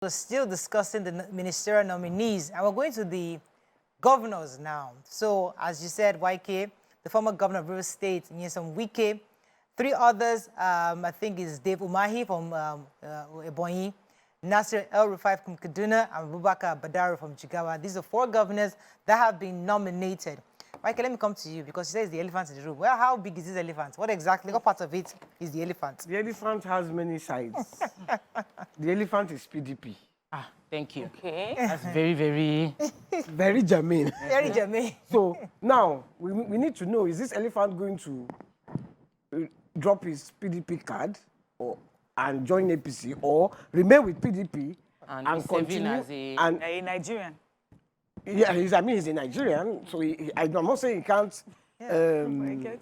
We're still discussing the ministerial nominees, and we're going to the governors now. So, as you said, Wike, the former governor of River State, Nyesom Wike, 3 others, I think is Dave Umahi from Ebonyi, Nasir El-Rufai from Kaduna, and Abubakar Badari from Jigawa. These are 4 governors that have been nominated. Wike, let me come to you because you say it's the elephant in the room. Well, how big is this elephant? What part of it is the elephant? The elephant has many sides. The elephant is PDP. Ah, thank you. Okay. That's very, very... Very germane. Very germane. So now, we need to know, is this elephant going to drop his PDP card and join APC, or remain with PDP and continue as a Nigerian? Yeah, he's a Nigerian, so I'm not saying he can't. Yeah.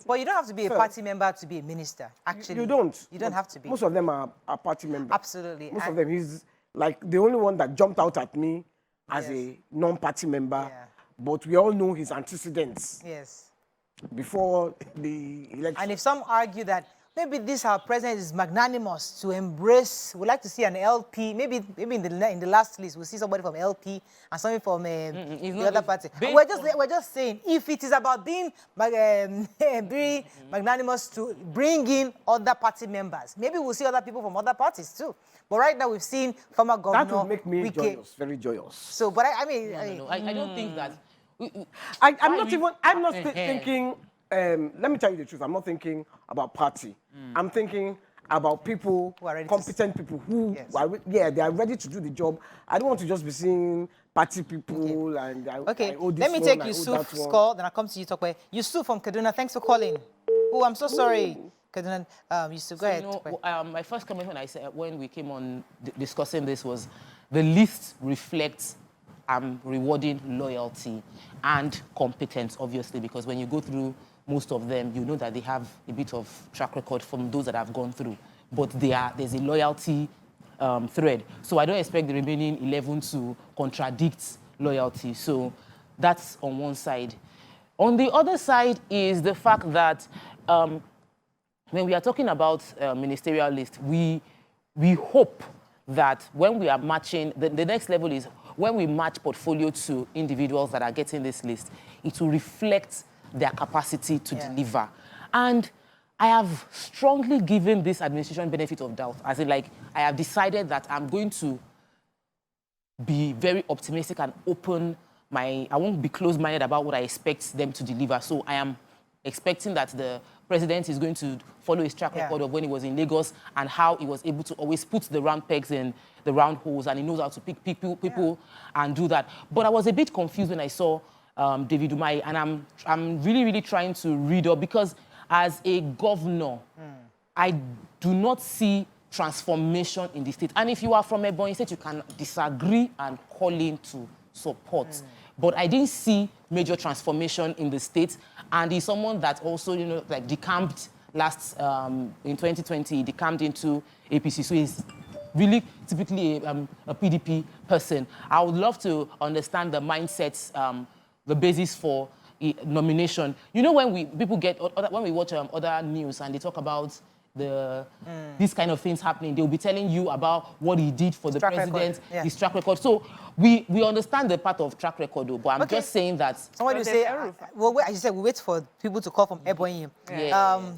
But you don't have to be a party member to be a minister, actually. You don't. You don't have to be. Most of them are party members. Absolutely. Most of them, he's like the only one that jumped out at me as a non-party member. Yeah. But we all know his antecedents. Yes. Before the election. And if some argue that maybe this our president is magnanimous to embrace, we'd like to see an LP, maybe in the last list we'll see somebody from LP and somebody from the other party. We're just saying, if it is about being magnanimous to bring in other party members, maybe we'll see other people from other parties too. But right now we've seen former governor. That would make me joyous, very joyous. So, but I mean, I don't think that. I'm not thinking. Let me tell you the truth. I'm not thinking about party. I'm thinking about people, competent people who, they are ready to do the job. I don't want to just be seeing party people and let me take Yusuf's call, then I'll come to you, Tokwe. Yusuf from Kaduna, thanks for calling. Oh, I'm so sorry. Kaduna, Yusuf, go ahead. My first comment when we came on discussing this was the list reflects rewarding loyalty and competence, obviously, because when you go through most of them, you know that they have a bit of track record from those that have gone through. But there's a loyalty thread. So I don't expect the remaining 11 to contradict loyalty. So that's on one side. On the other side is the fact that when we are talking about ministerial list, we hope that when we are matching, the next level is when we match portfolio to individuals that are getting this list, it will reflect their capacity to deliver. And I have strongly given this administration benefit of doubt, as in, like, I have decided that I'm going to be very optimistic and open. I won't be closed-minded about what I expect them to deliver. So I am expecting that the president is going to follow his track record of when he was in Lagos and how he was able to always put the round pegs in the round holes, and he knows how to pick people and do that. But I was a bit confused when I saw David Umahi, and I'm really, really trying to read up, because as a governor, I do not see transformation in the state. And if you are from Ebonyi State, you can disagree and call in to support. But I didn't see major transformation in the state, and he's someone that also, like, decamped in 2020, he decamped into APC. So he's really typically a PDP person. I would love to understand the mindsets, the basis for nomination. You know, when we watch other news and they talk about these kind of things happening, they'll be telling you about what he did for the president, his track record. So we understand the part of track record, though, but I'm just saying that. Somebody will say, well, as you said, we wait for people to call from Ebonyi.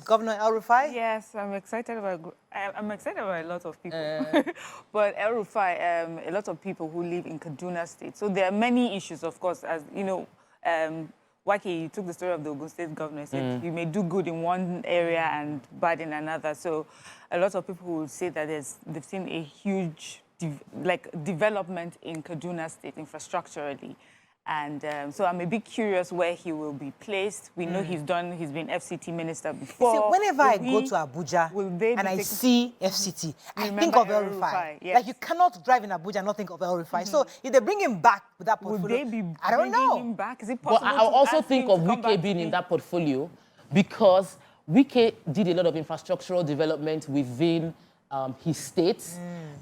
Governor El-Rufai? Yes, I'm excited about a lot of people. But El-Rufai, a lot of people who live in Kaduna State. So there are many issues, of course, as you know. Wike took the story of the Ogun State governor. He said you may do good in one area and bad in another. So a lot of people will say that they've seen a huge development in Kaduna State infrastructurally. And so I'm a bit curious where he will be placed. We know he's been FCT minister before. See, whenever I go to Abuja and I see FCT, I think of El-Rufai. Yes. Like, you cannot drive in Abuja and not think of El-Rufai. So if they bring him back with that portfolio, I don't know. Him back? Is it possible? Well, I also think of Wike being in that portfolio, because Wike did a lot of infrastructural development within his state,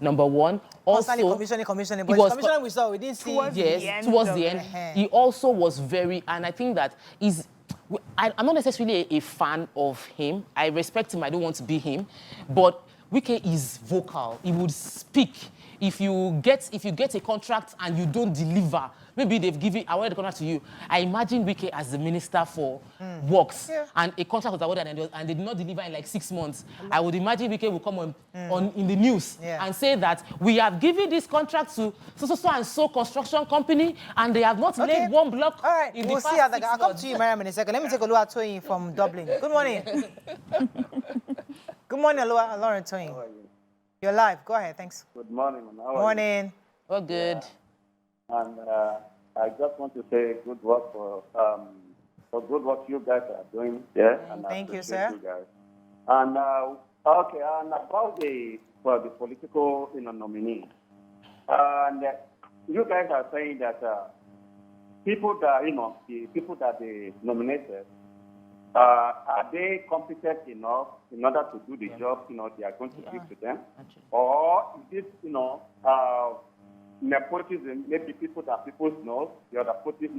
number one. Also, commissioning. But the commissioner we saw, we didn't see. Towards the end. He also was very, and I think that I'm not necessarily a fan of him. I respect him. I don't want to be him. But Wike is vocal. He would speak if you get a contract and you don't deliver, maybe they've awarded the contract to you. I imagine Wike as the Minister for Works, and a contract was awarded and they did not deliver in like 6 months. I would imagine Wike will come on in the news and say that we have given this contract to so and so construction company, and they have not laid one block. All right, in we'll the past see how 6 I'll come months. to you, Mariam, in a second. Let me take a look at Toyin from Dublin. Good morning. Good morning, Lauren Toyin. How are you? You're live. Go ahead. Thanks. Good morning. Man. How are Morning. Oh, good. you? And I just want to say good work for good work you guys are doing there. And I Thank you, appreciate sir. You guys. And okay, and about the political nominees, and you guys are saying that people that the people that they nominated. Are they competent enough in order to do the job, they are going to give to them? Or is it, nepotism, maybe people that people know, the other parties,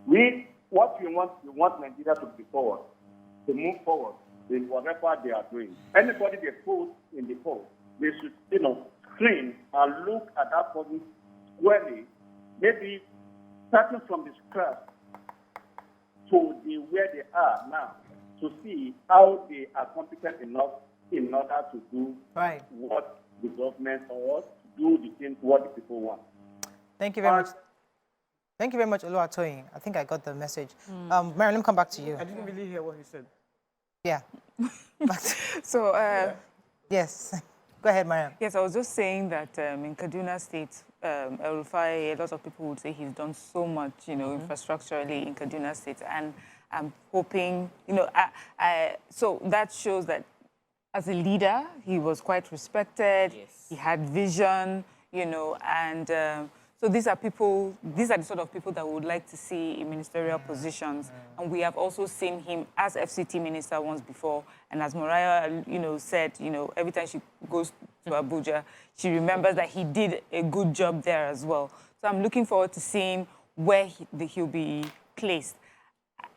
we want Nigeria to be forward, to move forward in whatever they are doing. Anybody they put in the post, they should, screen and look at that person squarely, maybe starting from the scratch, to where they are now, to see how they are competent enough in order to do what the government or do the things what the people want. Thank you very much. Thank you very much, Oluwatoyin. I think I got the message. Mariam, let me come back to you. I didn't really hear what he said. Yeah. So, yes. Go ahead, Mariam. yes, I was just saying that in Kaduna State, El-Rufai, a lot of people would say he's done so much, infrastructurally in Kaduna State. And I'm hoping, so that shows that as a leader, he was quite respected. Yes. He had vision, and so these are the sort of people that we would like to see in ministerial positions. And we have also seen him as FCT minister once before. And as Mariah, said, every time she goes to Abuja, she remembers that he did a good job there as well. So I'm looking forward to seeing where he'll be placed.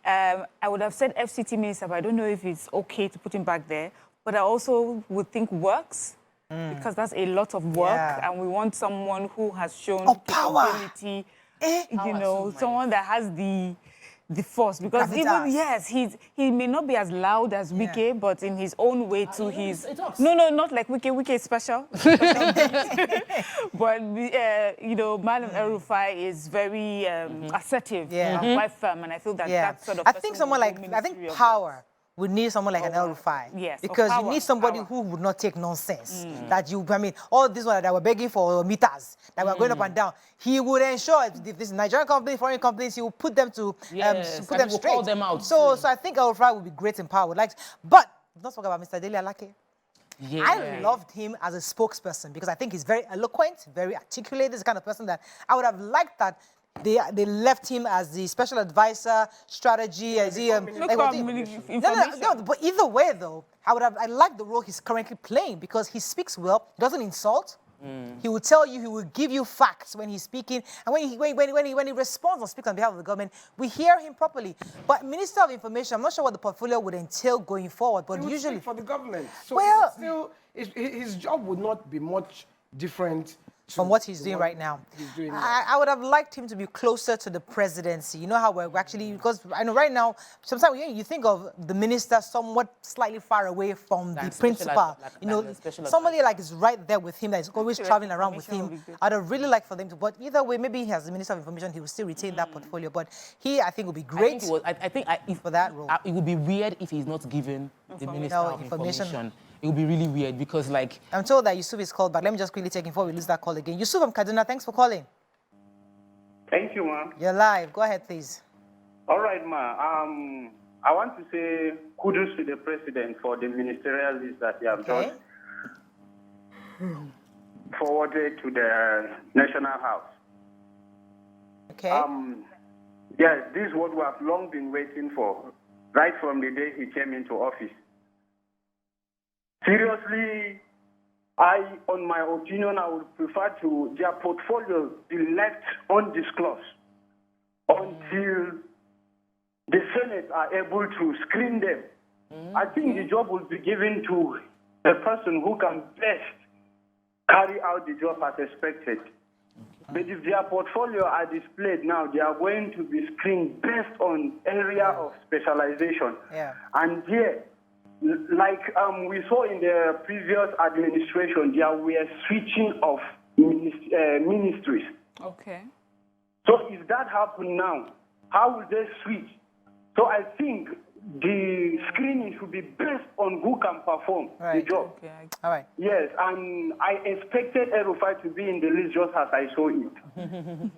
I would have said FCT minister, but I don't know if it's okay to put him back there. But I also would think works, because that's a lot of work, and we want someone who has shown capability, someone that has the force. Because he may not be as loud as Wike, but in his own way too, he's not like Wike. Wike is special, but Madam El-Rufai is very assertive and quite firm, and I feel that that sort of. I think someone power. We need someone like an El-Rufai. Yes, because you need somebody who would not take nonsense. All these ones that were begging for meters, that were going up and down, he would ensure if this Nigerian company, foreign companies, he would put them to put them straight. Call them out. So I think El-Rufai would be great in power. But don't talk about Mr. Dele Alake. Yeah. I loved him as a spokesperson because I think he's very eloquent, very articulate. This is the kind of person that I would have liked that they left him as the special advisor, strategy, as he but either way though, I like the role he's currently playing because he speaks well, doesn't insult. He will tell you, he will give you facts when he's speaking, and when he responds or speaks on behalf of the government, we hear him properly. But Minister of Information, I'm not sure what the portfolio would entail going forward, but he usually would speak for the government. So well, his job would not be much different from what he's doing right now. I would have liked him to be closer to the presidency. You know how we're actually, because I know right now, sometimes you think of the minister somewhat slightly far away from the principal. Somebody like is right there with him, that is always traveling around with him. I'd have really liked for them to, but either way, maybe as the Minister of Information, he will still retain that portfolio. But I think, would be great for that role. It would be weird if he's not given the Minister of Information. It would be really weird because, I'm told that Yusuf is called back. Let me just quickly take him before we lose that call again. Yusuf from Kaduna, thanks for calling. Thank you, ma'am. You're live. Go ahead, please. All right, ma'am. I want to say kudos to the president for the ministerial list that he has done forwarded to the National House. Okay. Yes, this is what we have long been waiting for, right from the day he came into office. Seriously, on my opinion, I would prefer their portfolio be left undisclosed until the Senate are able to screen them. I think the job will be given to a person who can best carry out the job as expected. But if their portfolio are displayed now, they are going to be screened based on area of specialization. Yeah. And here, like we saw in the previous administration, there were switching of ministries. Okay. So if that happens now, how will they switch? So I think the screening should be based on who can perform the job. Okay. All right. Yes, and I expected El-Rufai to be in the list just as I saw it.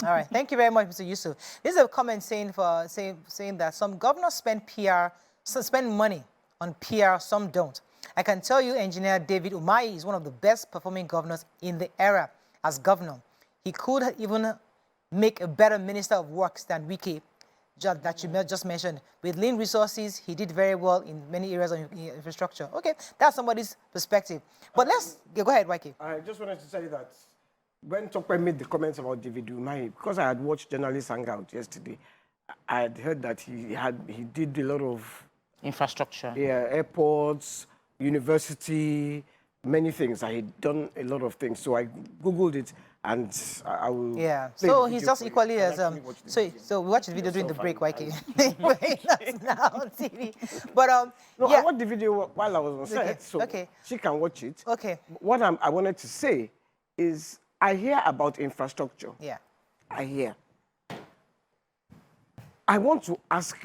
All right. Thank you very much, Mr. Yusuf. This is a comment saying that some governors spend money on PR, some don't. I can tell you, Engineer David Umahi is one of the best performing governors in the era as governor. He could even make a better Minister of Works than Wike, that you just mentioned. With lean resources, he did very well in many areas of infrastructure. Okay, that's somebody's perspective. But let's go ahead, Wike. I just wanted to say that when Tokwe made the comments about David Umahi, because I had watched Journalists Hangout yesterday, I had heard that he did a lot of infrastructure. Yeah, airports, university, many things. I had done a lot of things, so I Googled it. And I will. Yeah. So he's just equally as So we watched the video during the break, Wike. That's now on TV. But no, yeah. I watched the video while I was on set, so she can watch it. Okay. What I wanted to say is, I hear about infrastructure. Yeah. I hear. I want to ask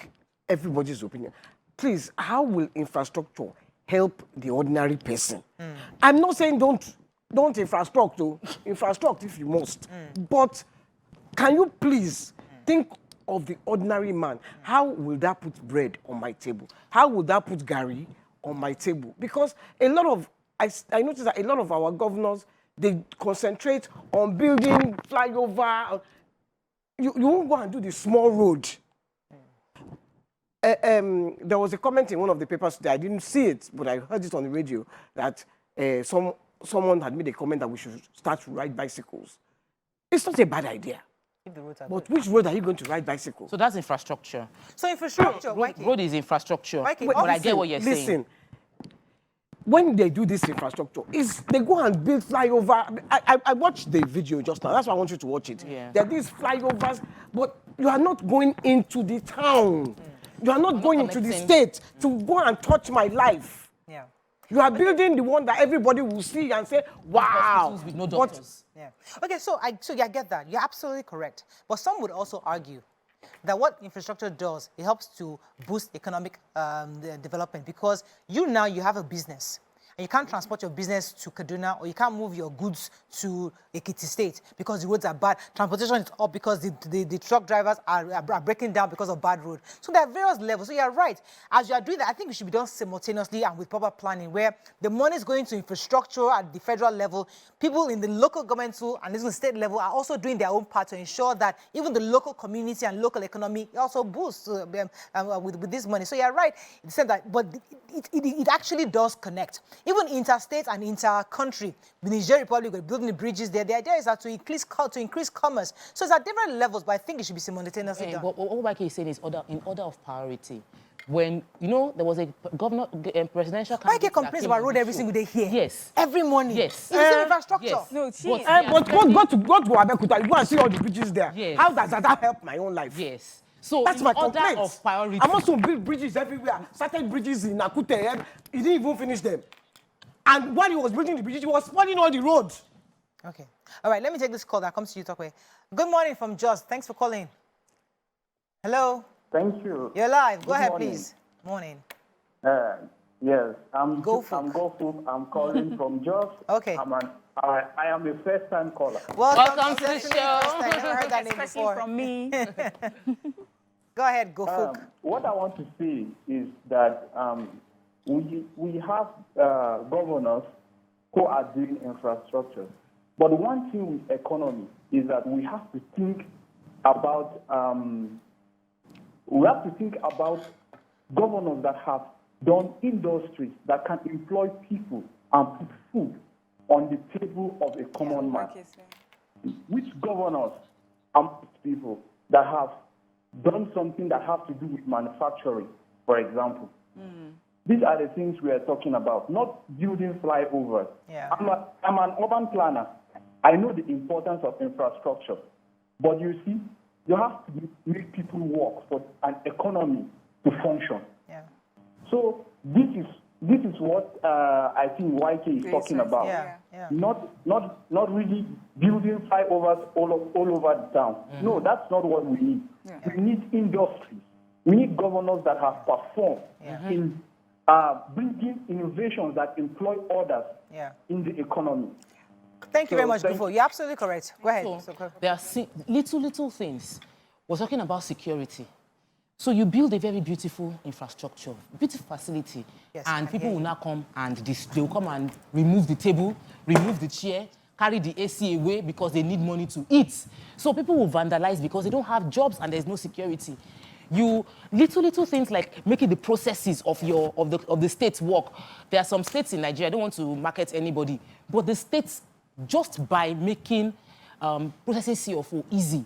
everybody's opinion. Please, how will infrastructure help the ordinary person? I'm not saying don't infrastruct, infrastruct if you must. But can you please think of the ordinary man? How will that put bread on my table? How will that put Gary on my table? Because a lot of, I noticed that a lot of our governors, they concentrate on building flyover. You won't go and do the small road. There was a comment in one of the papers today, I didn't see it, but I heard it on the radio, that someone had made a comment that we should start to ride bicycles. It's not a bad idea. But which road are you going to ride bicycles? So that's infrastructure. So infrastructure, road is infrastructure. But I get what you're saying. Listen, when they do this infrastructure, they go and build flyover. I watched the video just now. That's why I want you to watch it. Yeah. There are these flyovers, but you are not going into the town. You are not going into the state to go and touch my life. Yeah. You are building the one that everybody will see and say, wow. With no doctors. Yeah. Okay, so I get that. You're absolutely correct. But some would also argue that what infrastructure does, it helps to boost economic development, because you have a business. And you can't transport your business to Kaduna, or you can't move your goods to Ekiti State because the roads are bad. Transportation is up because the truck drivers are breaking down because of bad road. So there are various levels. So you're right. As you are doing that, I think it should be done simultaneously and with proper planning, where the money is going to infrastructure at the federal level. People in the local government too, and the state level are also doing their own part to ensure that even the local community and local economy also boosts with this money. So you're right in saying that, but it actually does connect. Even interstate and inter-country, the Niger Republic, we're building the bridges there. The idea is that to increase commerce. So it's at different levels, but I think it should be simultaneously done. What Wike is saying is in order of priority. When, there was a presidential candidate. Wike complains about road every single day here. Yes. Every morning. Yes. It's infrastructure. Yes. No, but go to Abeokuta, you go and see all the bridges there. Yes. How does that help my own life? Yes. So that's my complaint. Of priority. I want to build bridges everywhere. Started bridges in Akute. He didn't even finish them. And while he was building the bridges, he was spoiling all the roads. Okay. All right, let me take this call that comes to you, Tokwe. Good morning from Jos. Thanks for calling. Hello? Thank you. You're live. Go ahead, morning. please. Morning. Yes, I'm Gofuk. I'm calling from Jos. Okay. I am a first-time caller. Welcome to the show. I never heard that name Especially before. from me. Go ahead, Gofuk. What I want to say is that we have governors who are doing infrastructure. But one thing with economy is that we have to think about governors that have done industries that can employ people and put food on the table of a common man. Which governors and people that have done something that has to do with manufacturing, for example? These are the things we are talking about, not building flyovers. Yeah. I'm an urban planner. I know the importance of infrastructure. But you see, you have to make people work for an economy to function. Yeah. So this is what I think Wike is talking about. Yeah. Yeah. Not really building flyovers all over the town. No, that's not what we need. Yeah. We need industries. We need governors that have performed in bringing innovations that employ others in the economy. Thank you very much, Gufo. You're absolutely correct. Go ahead. So, there are little things. We're talking about security. So you build a very beautiful infrastructure, beautiful facility, and people will now come and they will come and remove the table, remove the chair, carry the AC away because they need money to eat. So people will vandalize because they don't have jobs and there's no security. You little things like making the processes of the states work. There are some states in Nigeria, I don't want to market anybody, but the states, just by making processing CFO easy,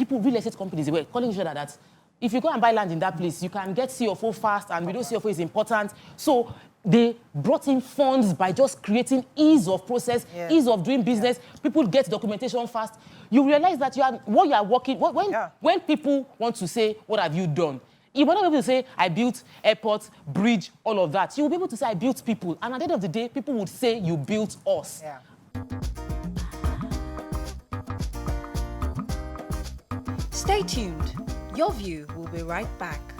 real estate companies, they were calling each other that if you go and buy land in that place, you can get CFO fast, and we know CFO is important. So they brought in funds by just creating ease of process, ease of doing business. People get documentation fast. You realize that when people want to say, what have you done? You will not be able to say, I built airport, bridge, all of that. You will be able to say, I built people. And at the end of the day, people would say, you built us. Yeah. Stay tuned. Your View will be right back.